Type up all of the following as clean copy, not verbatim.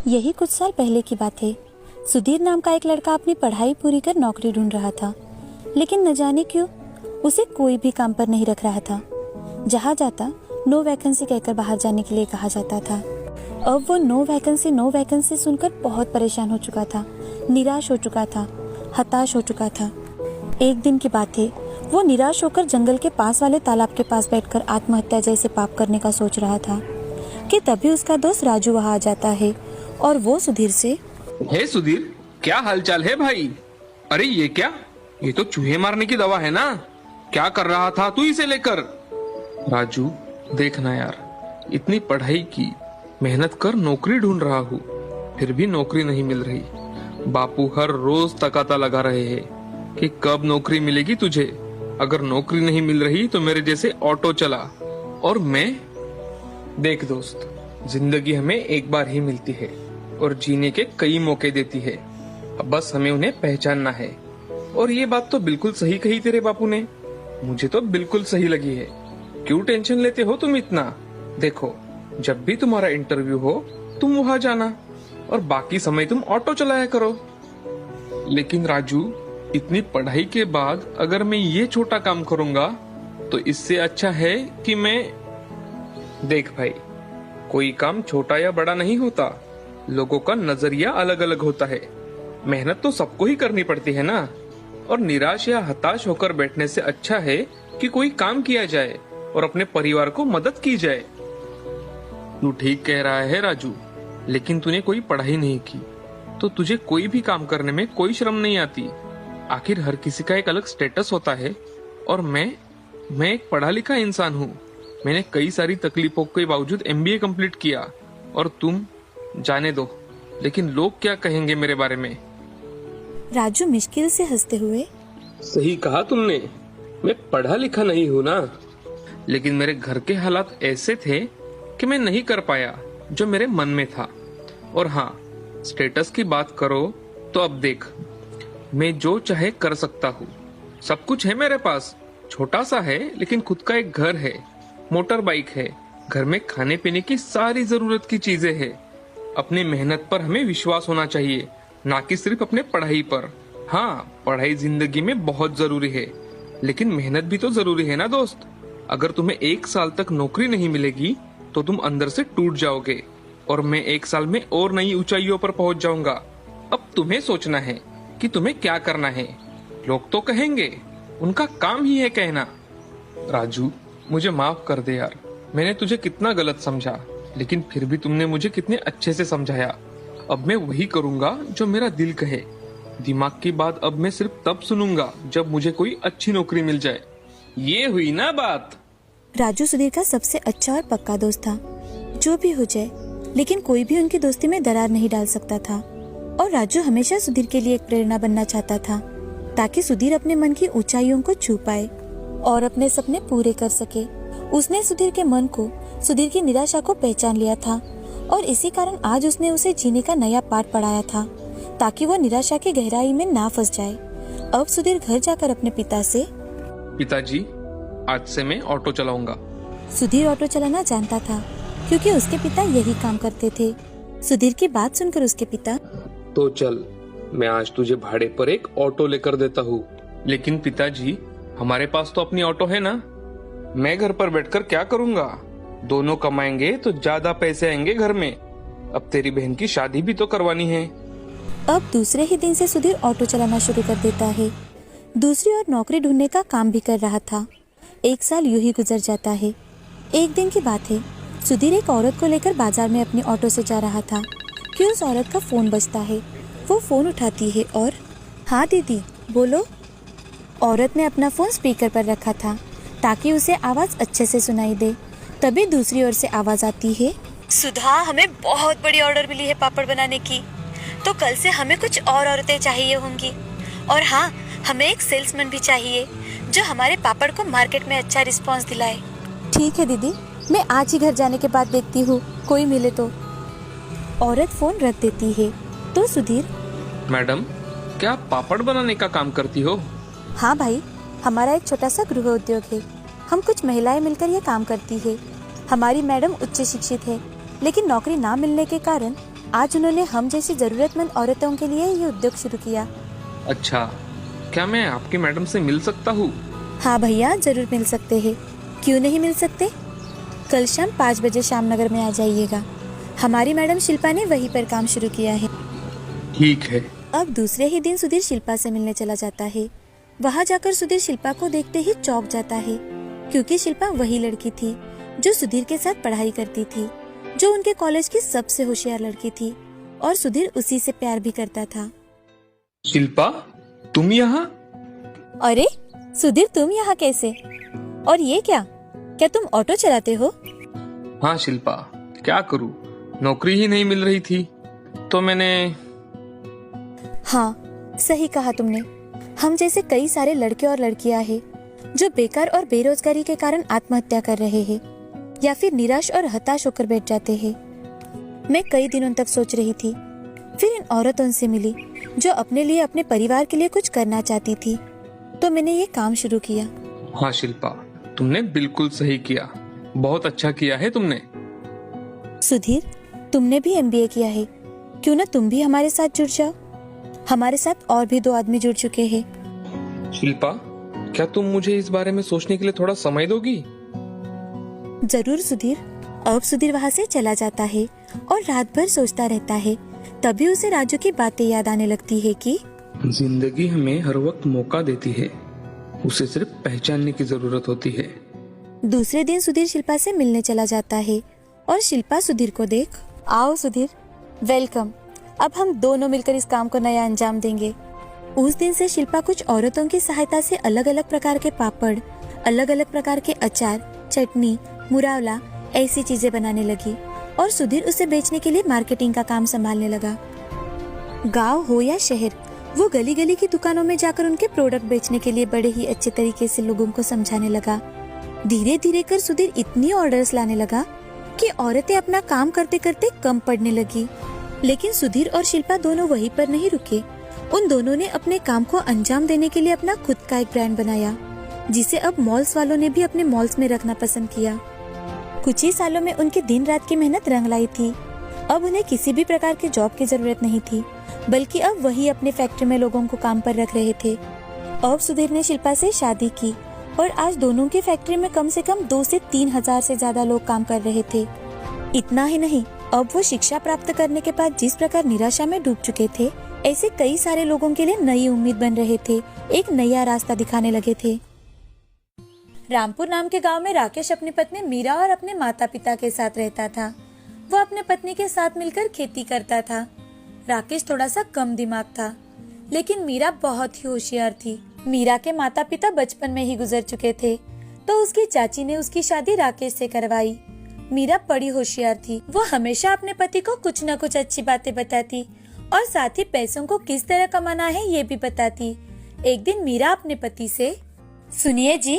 यही कुछ साल पहले की बात है। सुधीर नाम का एक लड़का अपनी पढ़ाई पूरी कर नौकरी ढूंढ रहा था, लेकिन न जाने क्यों उसे कोई भी काम पर नहीं रख रहा था। जहाँ जाता नो वैकेंसी कहकर बाहर जाने के लिए कहा जाता था। अब वो नो वैकेंसी सुनकर बहुत परेशान हो चुका था, निराश हो चुका था, हताश हो चुका था। एक दिन की बात है, वो निराश होकर जंगल के पास वाले तालाब के पास बैठकर आत्महत्या जैसे पाप करने का सोच रहा था कि तभी उसका दोस्त राजू वहाँ आ जाता है और वो सुधीर से, हे सुधीर, क्या हालचाल है भाई? अरे ये क्या? ये तो चूहे मारने की दवा है ना? क्या कर रहा था तू इसे लेकर? राजू देखना यार, इतनी पढ़ाई की, मेहनत कर नौकरी ढूंढ रहा हूँ, फिर भी नौकरी नहीं मिल रही। बापू हर रोज तकाता लगा रहे हैं कि कब नौकरी मिलेगी तुझे। अगर नौकरी नहीं मिल रही तो मेरे जैसे ऑटो चला। और मैं, देख दोस्त, जिंदगी हमें एक बार ही मिलती है और जीने के कई मौके देती है। अब बस हमें उन्हें पहचानना है। और ये बात तो बिल्कुल सही कही तेरे बापू ने, मुझे तो बिल्कुल सही लगी है। क्यों टेंशन लेते हो तुम इतना? देखो, जब भी तुम्हारा इंटरव्यू हो तुम वहां जाना और बाकी समय तुम ऑटो चलाया करो। लेकिन राजू, इतनी पढ़ाई के बाद अगर मैं ये छोटा काम करूंगा तो इससे अच्छा है कि मैं, देख भाई, कोई काम छोटा या बड़ा नहीं होता, लोगों का नजरिया अलग अलग होता है। मेहनत तो सबको ही करनी पड़ती है ना। और निराश या हताश होकर बैठने से अच्छा है कि कोई काम किया जाए और अपने परिवार को मदद की जाए। तू ठीक कह रहा है राजू, लेकिन तूने कोई पढ़ाई नहीं की तो तुझे कोई भी काम करने में कोई शर्म नहीं आती। आखिर हर किसी का एक अलग स्टेटस होता है और मैं एक पढ़ा लिखा इंसान हूँ। मैंने कई सारी तकलीफों के बावजूद MBA कंप्लीट किया और तुम, जाने दो, लेकिन लोग क्या कहेंगे मेरे बारे में? राजू मुश्किल से हंसते हुए, सही कहा तुमने, मैं पढ़ा लिखा नहीं हूँ ना, लेकिन मेरे घर के हालात ऐसे थे कि मैं नहीं कर पाया जो मेरे मन में था। और हाँ, स्टेटस की बात करो तो अब देख, मैं जो चाहे कर सकता हूँ। सब कुछ है मेरे पास, छोटा सा है लेकिन खुद का एक घर है, मोटर बाइक है, घर में खाने पीने की सारी जरूरत की चीजें हैं। अपनी मेहनत पर हमें विश्वास होना चाहिए, ना कि सिर्फ अपने पढ़ाई पर। हाँ, पढ़ाई जिंदगी में बहुत जरूरी है, लेकिन मेहनत भी तो जरूरी है ना दोस्त। अगर तुम्हें 1 साल तक नौकरी नहीं मिलेगी तो तुम अंदर से टूट जाओगे और मैं 1 साल में और नई ऊंचाइयों पर पहुंच जाऊंगा। अब तुम्हें सोचना है कि तुम्हें क्या करना है। लोग तो कहेंगे, उनका काम ही है कहना। राजू, मुझे माफ कर दे यार, मैंने तुझे कितना गलत समझा, लेकिन फिर भी तुमने मुझे कितने अच्छे से समझाया। अब मैं वही करूंगा जो मेरा दिल कहे। दिमाग की बात अब मैं सिर्फ तब सुनूंगा जब मुझे कोई अच्छी नौकरी मिल जाए। ये हुई ना बात? राजू सुधीर का सबसे अच्छा और पक्का दोस्त था। जो भी हो जाए, लेकिन कोई भी उनकी दोस्ती में दरार नहीं डाल सकता था। और राजू हमेशा सुधीर के लिए एक प्रेरणा बनना चाहता था, ताकि सुधीर अपने मन की ऊंचाइयों को छू पाए और अपने सपने पूरे कर सके। उसने सुधीर के मन को, सुधीर की निराशा को पहचान लिया था और इसी कारण आज उसने उसे जीने का नया पाठ पढ़ाया था, ताकि वो निराशा की गहराई में ना फंस जाए। अब सुधीर घर जाकर अपने पिता से, पिताजी, आज से मैं ऑटो चलाऊंगा। सुधीर ऑटो चलाना जानता था क्योंकि उसके पिता यही काम करते थे। सुधीर की बात सुनकर उसके पिता, तो चल, मैं आज तुझे भाड़े पर एक ऑटो लेकर देता हूँ। लेकिन पिताजी, हमारे पास तो अपनी ऑटो है ना, मैं घर पर बैठकर क्या करूँगा? दोनों कमाएंगे तो ज्यादा पैसे आएंगे घर में। अब तेरी बहन की शादी भी तो करवानी है। अब दूसरे ही दिन से सुधीर ऑटो चलाना शुरू कर देता है। दूसरी ओर नौकरी ढूंढने का काम भी कर रहा था। 1 साल यूं ही गुजर जाता है। एक दिन की बात है, सुधीर एक औरत को लेकर बाजार में अपनी ऑटो से जा रहा था कि उस औरत का फोन बजता है। वो फोन उठाती है और, हाँ दीदी बोलो। औरत ने अपना फोन स्पीकर पर रखा था ताकि उसे आवाज अच्छे से सुनाई दे। तभी दूसरी ओर से आवाज आती है, सुधा, हमें बहुत बड़ी ऑर्डर मिली है पापड़ बनाने की, तो कल से हमें कुछ और औरतें चाहिए होंगी। और हाँ, हमें एक सेल्समैन भी चाहिए जो हमारे पापड़ को मार्केट में अच्छा रिस्पांस दिलाए। ठीक है दीदी, मैं आज ही घर जाने के बाद देखती हूँ, कोई मिले तो। औरत फोन रख देती है तो सुधीर, मैडम, क्या आप पापड़ बनाने का काम करती हो? हाँ भाई, हमारा एक छोटा सा गृह उद्योग है। हम कुछ महिलाएं मिलकर ये काम करती है। हमारी मैडम उच्च शिक्षित है, लेकिन नौकरी ना मिलने के कारण आज उन्होंने हम जैसी जरूरतमंद औरतों के लिए ये उद्योग शुरू किया। अच्छा, क्या मैं आपकी मैडम से मिल सकता हूँ? हाँ भैया, जरूर मिल सकते हैं। क्यों नहीं मिल सकते? कल शाम 5 बजे श्यामनगर में आ जाइएगा। हमारी मैडम शिल्पा ने वहीं पर काम शुरू किया है। ठीक है। अब दूसरे ही दिन सुधीर शिल्पा से मिलने चला जाता है। वहाँ जाकर सुधीर शिल्पा को देखते ही चौंक जाता है, क्योंकि शिल्पा वही लड़की थी जो सुधीर के साथ पढ़ाई करती थी, जो उनके कॉलेज की सबसे होशियार लड़की थी, और सुधीर उसी से प्यार भी करता था। शिल्पा, तुम यहाँ? अरे सुधीर, तुम यहाँ कैसे? और ये क्या तुम ऑटो चलाते हो? हाँ शिल्पा, क्या करूँ, नौकरी ही नहीं मिल रही थी तो मैंने। हाँ, सही कहा तुमने। हम जैसे कई सारे लड़के और लड़कियां हैं जो बेकार और बेरोजगारी के कारण आत्महत्या कर रहे हैं या फिर निराश और हताश होकर बैठ जाते हैं। मैं कई दिनों तक सोच रही थी, फिर इन औरतों से मिली जो अपने लिए, अपने परिवार के लिए कुछ करना चाहती थी, तो मैंने ये काम शुरू किया। हाँ शिल्पा, तुमने बिल्कुल सही किया, बहुत अच्छा किया है तुमने। सुधीर, तुमने भी एमबीए किया है, क्यों ना तुम भी हमारे साथ जुड़ जाओ। हमारे साथ और भी 2 आदमी जुड़ चुके हैं। शिल्पा, क्या तुम मुझे इस बारे में सोचने के लिए थोड़ा समय दोगी? जरूर सुधीर। अब सुधीर वहाँ से चला जाता है और रात भर सोचता रहता है। तभी उसे राजू की बातें याद आने लगती है कि जिंदगी हमें हर वक्त मौका देती है, उसे सिर्फ पहचानने की जरूरत होती है। दूसरे दिन सुधीर शिल्पा से मिलने चला जाता है और शिल्पा सुधीर को देख, आओ सुधीर, वेलकम। अब हम दोनों मिलकर इस काम को नया अंजाम देंगे। उस दिन से शिल्पा कुछ औरतों की सहायता से अलग अलग प्रकार के पापड़, अलग अलग प्रकार के अचार, चटनी, मुरावला ऐसी चीजें बनाने लगी और सुधीर उसे बेचने के लिए मार्केटिंग का काम संभालने लगा। गांव हो या शहर, वो गली गली की दुकानों में जाकर उनके प्रोडक्ट बेचने के लिए बड़े ही अच्छे तरीके से लोगों को समझाने लगा। धीरे धीरे कर सुधीर इतनी ऑर्डर्स लाने लगा कि औरतें अपना काम करते करते कम पड़ने लगी। लेकिन सुधीर और शिल्पा दोनों वहीं पर नहीं रुके। उन दोनों ने अपने काम को अंजाम देने के लिए अपना खुद का एक ब्रांड बनाया, जिसे अब मॉल्स वालों ने भी अपने मॉल्स में रखना पसंद किया। कुछ ही सालों में उनकी दिन रात की मेहनत रंग लाई थी। अब उन्हें किसी भी प्रकार की जॉब की जरूरत नहीं थी, बल्कि अब वही अपने फैक्ट्री में लोगों को काम पर रख रहे थे। अब सुधीर ने शिल्पा से शादी की और आज दोनों की फैक्ट्री में कम से कम 2 से 3 हजार से ज्यादा लोग काम कर रहे थे। इतना ही नहीं, अब वो शिक्षा प्राप्त करने के बाद जिस प्रकार निराशा में डूब चुके थे, ऐसे कई सारे लोगों के लिए नई उम्मीद बन रहे थे, एक नया रास्ता दिखाने लगे थे। रामपुर नाम के गांव में राकेश अपनी पत्नी मीरा और अपने माता पिता के साथ रहता था। वो अपने पत्नी के साथ मिलकर खेती करता था। राकेश थोड़ा सा कम दिमाग था, लेकिन मीरा बहुत ही होशियार थी। मीरा के माता पिता बचपन में ही गुजर चुके थे, तो उसकी चाची ने उसकी शादी राकेश से करवाई। मीरा बड़ी होशियार थी। वो हमेशा अपने पति को कुछ न कुछ अच्छी बातें बताती और साथ ही पैसों को किस तरह कमाना है ये भी बताती। एक दिन मीरा अपने पति से, सुनिए जी,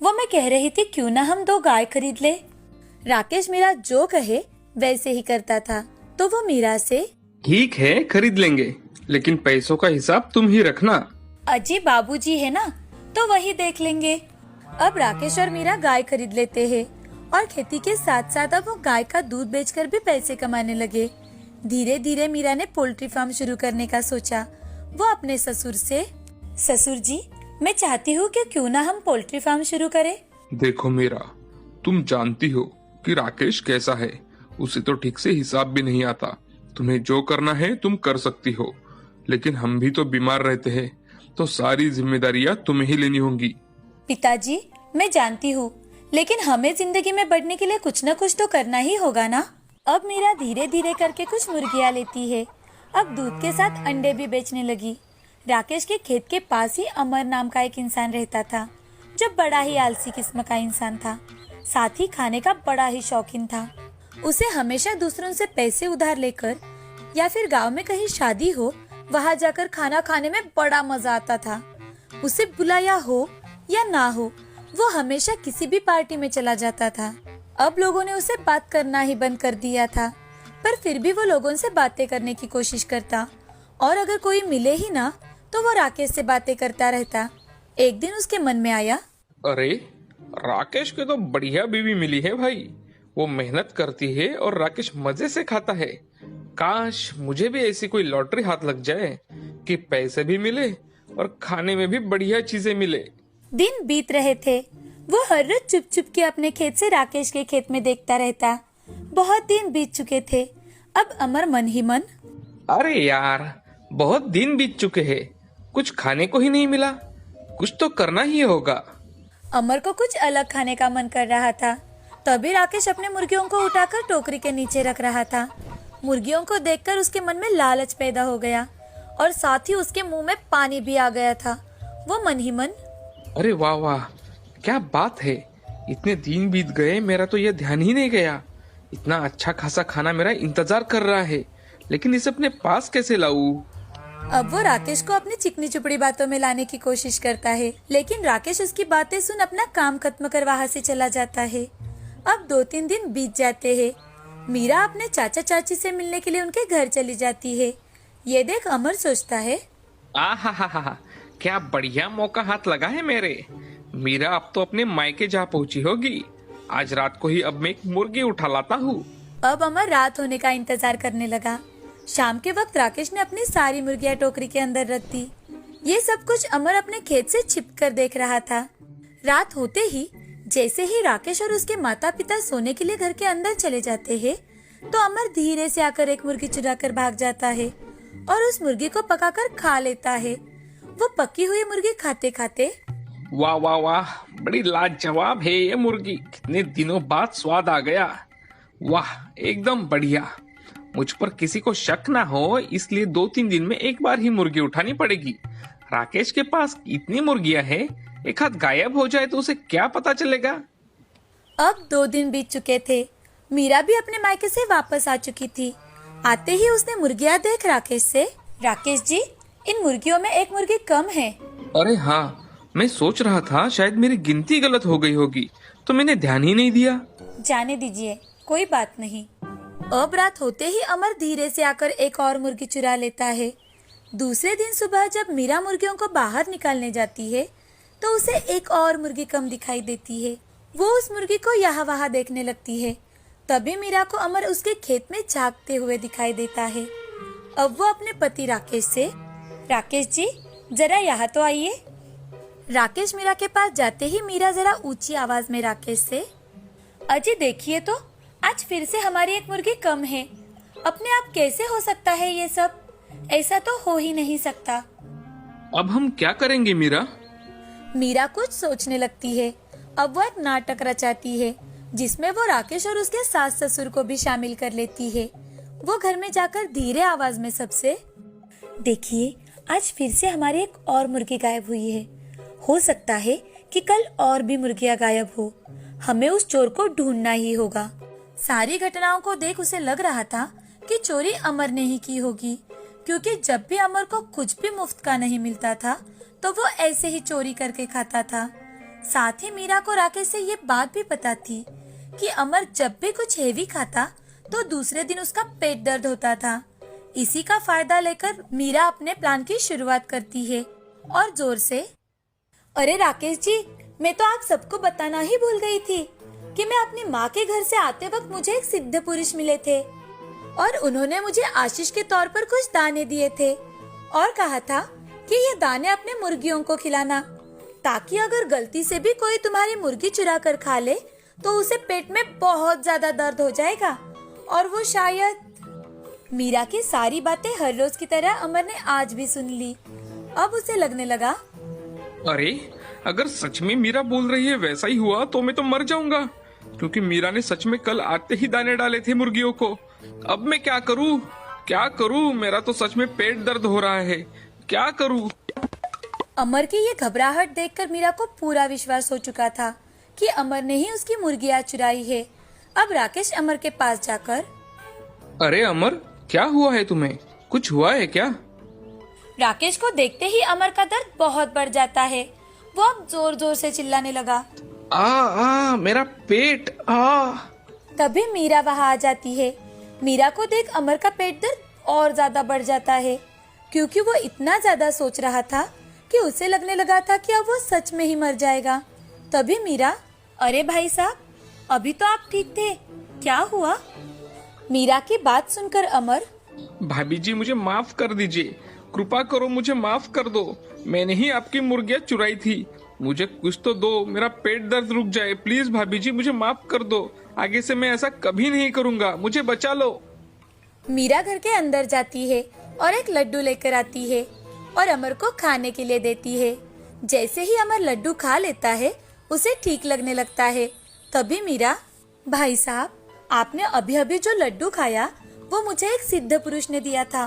वो मैं कह रही थी क्यों ना हम 2 गाय खरीद ले। राकेश मीरा जो कहे वैसे ही करता था, तो वो मीरा से, ठीक है खरीद लेंगे, लेकिन पैसों का हिसाब तुम ही रखना। अजी बाबूजी है ना, तो वही देख लेंगे। अब राकेश और मीरा गाय खरीद लेते हैं और खेती के साथ साथ अब वो गाय का दूध बेचकर भी पैसे कमाने लगे। धीरे धीरे मीरा ने पोल्ट्री फार्म शुरू करने का सोचा। वो अपने ससुर से, ससुर जी, मैं चाहती हूँ कि क्यों ना हम पोल्ट्री फार्म शुरू करें। देखो मीरा, तुम जानती हो कि राकेश कैसा है, उसे तो ठीक से हिसाब भी नहीं आता। तुम्हें जो करना है तुम कर सकती हो, लेकिन हम भी तो बीमार रहते हैं, तो सारी जिम्मेदारियां तुम्हें ही लेनी होंगी। पिताजी, मैं जानती हूँ, लेकिन हमें जिंदगी में बढ़ने के लिए कुछ न कुछ तो करना ही होगा ना। अब मीरा धीरे धीरे करके कुछ मुर्गियाँ लेती है। अब दूध के साथ अंडे भी बेचने लगी। राकेश के खेत के पास ही अमर नाम का एक इंसान रहता था, जो बड़ा ही आलसी किस्म का इंसान था, साथ ही खाने का बड़ा ही शौकीन था। उसे हमेशा दूसरों से पैसे उधार लेकर या फिर गांव में कहीं शादी हो, वहां जाकर खाना खाने में बड़ा मजा आता था। उसे बुलाया हो या ना हो, वो हमेशा किसी भी पार्टी में चला जाता था। अब लोगों ने उसे बात करना ही बंद कर दिया था, पर फिर भी वो लोगों से बातें करने की कोशिश करता, और अगर कोई मिले ही ना तो वो राकेश से बातें करता रहता। एक दिन उसके मन में आया, अरे राकेश को तो बढ़िया बीवी मिली है भाई, वो मेहनत करती है और राकेश मजे से खाता है। काश मुझे भी ऐसी कोई लॉटरी हाथ लग जाए कि पैसे भी मिले और खाने में भी बढ़िया चीजें मिले। दिन बीत रहे थे। वो हर रोज चुप चुप के अपने खेत से राकेश के खेत में देखता रहता। बहुत दिन बीत चुके थे। अब अमर मन ही मन, अरे यार, बहुत दिन बीत चुके हैं, कुछ खाने को ही नहीं मिला, कुछ तो करना ही होगा। अमर को कुछ अलग खाने का मन कर रहा था। तभी राकेश अपने मुर्गियों को उठाकर टोकरी के नीचे रख रहा था। मुर्गियों को देखकर उसके मन में लालच पैदा हो गया और साथ ही उसके मुंह में पानी भी आ गया था। वो मन ही मन, अरे वाह वाह, क्या बात है, इतने दिन बीत गए, मेरा तो यह ध्यान ही नहीं गया। इतना अच्छा खासा खाना मेरा इंतजार कर रहा है, लेकिन इसे अपने पास कैसे लाऊं? अब वो राकेश को अपनी चिकनी चुपड़ी बातों में लाने की कोशिश करता है, लेकिन राकेश उसकी बातें सुन अपना काम खत्म कर वहाँ से चला जाता है। अब 2-3 दिन बीत जाते हैं। मीरा अपने चाचा चाची से मिलने के लिए उनके घर चली जाती है। ये देख अमर सोचता है, आहा, क्या बढ़िया मौका हाथ लगा है मेरे। मीरा अब तो अपने मायके जा पहुंची होगी। आज रात को ही अब मैं एक मुर्गी उठा लाता हूँ। अब अमर रात होने का इंतजार करने लगा। शाम के वक्त राकेश ने अपनी सारी मुर्गियां टोकरी के अंदर रख दी। ये सब कुछ अमर अपने खेत से छिपकर देख रहा था। रात होते ही जैसे ही राकेश और उसके माता पिता सोने के लिए घर के अंदर चले जाते हैं, तो अमर धीरे से आकर एक मुर्गी चुरा कर भाग जाता है और उस मुर्गी को पकाकर खा लेता है। वो पकी हुई मुर्गी खाते खाते, वाह वाह वाह, बड़ी लाजवाब है ये मुर्गी, कितने दिनों बाद स्वाद आ गया। वाह, एकदम बढ़िया। मुझ पर किसी को शक ना हो, इसलिए 2-3 दिन में एक बार ही मुर्गी उठानी पड़ेगी। राकेश के पास इतनी मुर्गियां हैं, एक हाथ गायब हो जाए तो उसे क्या पता चलेगा। अब 2 दिन बीत चुके थे। मीरा भी अपने मायके से वापस आ चुकी थी। आते ही उसने मुर्गियां देख राकेश से, राकेश जी, इन मुर्गियों में एक मुर्गी कम है। अरे हाँ, मैं सोच रहा था शायद मेरी गिनती गलत हो गई होगी, तो मैंने ध्यान ही नहीं दिया। जाने दीजिए, कोई बात नहीं। अब रात होते ही अमर धीरे से आकर एक और मुर्गी चुरा लेता है। दूसरे दिन सुबह जब मीरा मुर्गियों को बाहर निकालने जाती है, तो उसे एक और मुर्गी कम दिखाई देती है। वो उस मुर्गी को यहाँ वहाँ देखने लगती है। तभी मीरा को अमर उसके खेत में झांकते हुए दिखाई देता है। अब वो अपने पति राकेश से, राकेश जी, जरा यहाँ तो आइए। राकेश मीरा के पास जाते ही मीरा जरा ऊंची आवाज में राकेश से, अजी देखिए तो, आज फिर से हमारी एक मुर्गी कम है। अपने आप कैसे हो सकता है ये सब? ऐसा तो हो ही नहीं सकता। अब हम क्या करेंगे मीरा? मीरा कुछ सोचने लगती है। अब वो एक नाटक रचाती है, जिसमें वो राकेश और उसके सास ससुर को भी शामिल कर लेती है। वो घर में जाकर धीरे आवाज में सबसे, देखिए, आज फिर से हमारी एक और मुर्गी गायब हुई है। हो सकता है कि कल और भी मुर्गियां गायब हो। हमें उस चोर को ढूंढना ही होगा। सारी घटनाओं को देख उसे लग रहा था कि चोरी अमर ने ही की होगी, क्योंकि जब भी अमर को कुछ भी मुफ्त का नहीं मिलता था, तो वो ऐसे ही चोरी करके खाता था। साथ ही मीरा को राकेश से ये बात भी पता थी कि अमर जब भी कुछ हेवी खाता, तो दूसरे दिन उसका पेट दर्द होता था। इसी का फायदा लेकर मीरा अपने प्लान की शुरुआत करती है और जोर से, अरे राकेश जी, मैं तो आप सबको बताना ही भूल गई थी कि मैं अपनी माँ के घर से आते वक्त मुझे एक सिद्ध पुरुष मिले थे और उन्होंने मुझे आशीष के तौर पर कुछ दाने दिए थे और कहा था कि ये दाने अपने मुर्गियों को खिलाना, ताकि अगर गलती से भी कोई तुम्हारी मुर्गी चुरा कर खा ले तो उसे पेट में बहुत ज्यादा दर्द हो जाएगा और वो शायद। मीरा की सारी बातें हर रोज की तरह अमर ने आज भी सुन ली। अब उसे लगने लगा, अरे अगर सच में मीरा बोल रही है वैसा ही हुआ तो मैं तो मर जाऊंगा, क्योंकि मीरा ने सच में कल आते ही दाने डाले थे मुर्गियों को। अब मैं क्या करूं? मेरा तो सच में पेट दर्द हो रहा है, क्या करूं? अमर की ये घबराहट देखकर मीरा को पूरा विश्वास हो चुका था कि अमर ने ही उसकी मुर्गियां चुराई है। अब राकेश अमर के पास जाकर, अरे अमर, क्या हुआ है तुम्हें? कुछ हुआ है क्या? राकेश को देखते ही अमर का दर्द बहुत बढ़ जाता है। वो अब जोर जोर से चिल्लाने लगा, मेरा पेट, आ। तभी मीरा वहाँ आ जाती है। मीरा को देख अमर का पेट दर्द और ज्यादा बढ़ जाता है, क्योंकि वो इतना ज्यादा सोच रहा था कि उसे लगने लगा था कि अब वो सच में ही मर जाएगा। तभी मीरा, अरे भाई साहब, अभी तो आप ठीक थे, क्या हुआ? मीरा की बात सुनकर अमर भाभी जी मुझे माफ कर दीजिए, कृपा करो मुझे माफ कर दो। मैंने ही आपकी मुर्गियां चुराई थी। मुझे कुछ तो दो, मेरा पेट दर्द रुक जाए। प्लीज भाभी जी मुझे माफ कर दो। आगे से मैं ऐसा कभी नहीं करूंगा, मुझे बचा लो। मीरा घर के अंदर जाती है और एक लड्डू लेकर आती है और अमर को खाने के लिए देती है। जैसे ही अमर लड्डू खा लेता है उसे ठीक लगने लगता है। तभी मीरा, भाई साहब, आपने अभी अभी जो लड्डू खाया वो मुझे एक सिद्ध पुरुष ने दिया था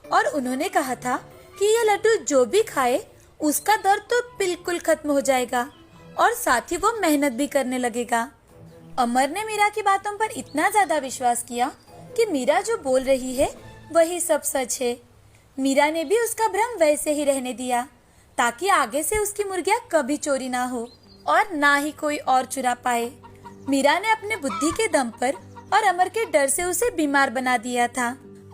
और उन्होंने कहा था कि ये लड्डू जो भी खाए उसका दर्द तो बिल्कुल खत्म हो जाएगा और साथ ही वो मेहनत भी करने लगेगा। अमर ने मीरा की बातों पर इतना ज्यादा विश्वास किया कि मीरा जो बोल रही है वही सब सच है। मीरा ने भी उसका भ्रम वैसे ही रहने दिया ताकि आगे से उसकी मुर्गियां कभी चोरी ना हो और ना ही कोई और चुरा पाए। मीरा ने अपने बुद्धि के दम पर और अमर के डर से उसे बीमार बना दिया था।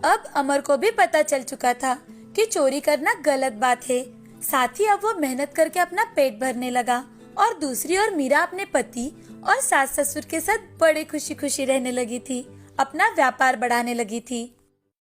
अब अमर को भी पता चल चुका था कि चोरी करना गलत बात है। साथ ही अब वो मेहनत करके अपना पेट भरने लगा और दूसरी ओर मीरा अपने पति और सास ससुर के साथ बड़े खुशी खुशी रहने लगी थी, अपना व्यापार बढ़ाने लगी थी।